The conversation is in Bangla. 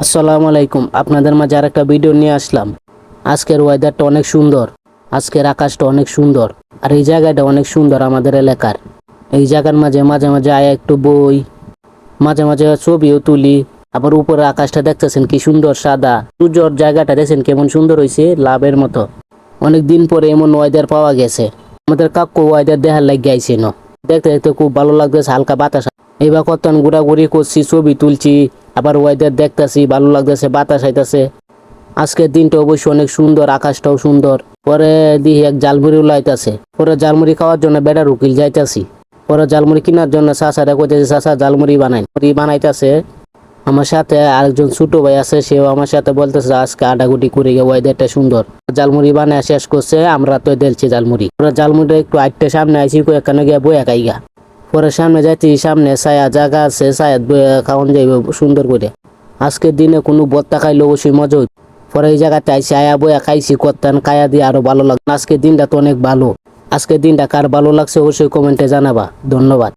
আসসালামু আলাইকুম, আপনাদের মাঝে আর একটা ভিডিও নিয়ে আসলাম। আজকের ওয়েদারটা অনেক সুন্দর, আজকের আকাশটা অনেক সুন্দর, আর এই জায়গাটা অনেক সুন্দর আমাদের এলাকার। এই জায়গার মাঝে মাঝে মাঝে আয়া একটু বই, মাঝে মাঝে ছবিও তুলি। আবার উপরে আকাশটা দেখতেছেন কি সুন্দর সাদা, সূর্যর জায়গাটা দেখছেন কেমন সুন্দর হয়েছে, লাভের মতো। অনেক দিন পরে এমন ওয়েদার পাওয়া গেছে। আমাদের কাকু ওয়েদার দেখার লাগে গাইছে ন, দেখতে দেখতে খুব ভালো লাগতেছে, হালকা বাতাস। এবার কত ঘোরাঘুরি করছি, ছবি তুলছি, আবার ওয়েদার দেখতাছি, ভালো লাগতেছে, বাতাস আইতাছে। আজকের দিনটা অবশ্যই অনেক সুন্দর, আকাশটাও সুন্দর। পরে দিহি এক জালমুড়ি উলাইতাছে, পরে জালমুড়ি খাওয়ার জন্য বেড়ার উকিল যাইতাছি। পরে জালমুড়ি কেনার জন্য চাচারা কইতেছে, চাচা জালমুড়ি বানাইতাছে। আমার সাথে আরেকজন ছোট ভাই আছে, সেও আমার সাথে বলতেছে আজকে আডাগুটি করে গিয়ে ওয়েদারটা সুন্দর। জালমুড়ি বানায় শেষ করছে, আমরা তো দেখছি জালমুড়ি। পরে জালমুড়ি একটু আটটা সামনে আইসি, এখানে গিয়ে বই একাইগা। পরে সামনে যাইছি, সামনে ছায়া জায়গা আছে, ছায়াত খাওয়ান যাইব সুন্দর করে। আজকের দিনে কোনো বত্তা খাইলে অবশ্যই মজা হইত। পরে এই জায়গাতে আইসি, আয়া বইয়া খাইছি, করতেন কায়া দিয়ে আরো ভালো লাগতো। আজকের দিনটা তো অনেক ভালো। আজকের দিনটা কার ভালো লাগছে অবশ্যই কমেন্টে জানাবা। ধন্যবাদ।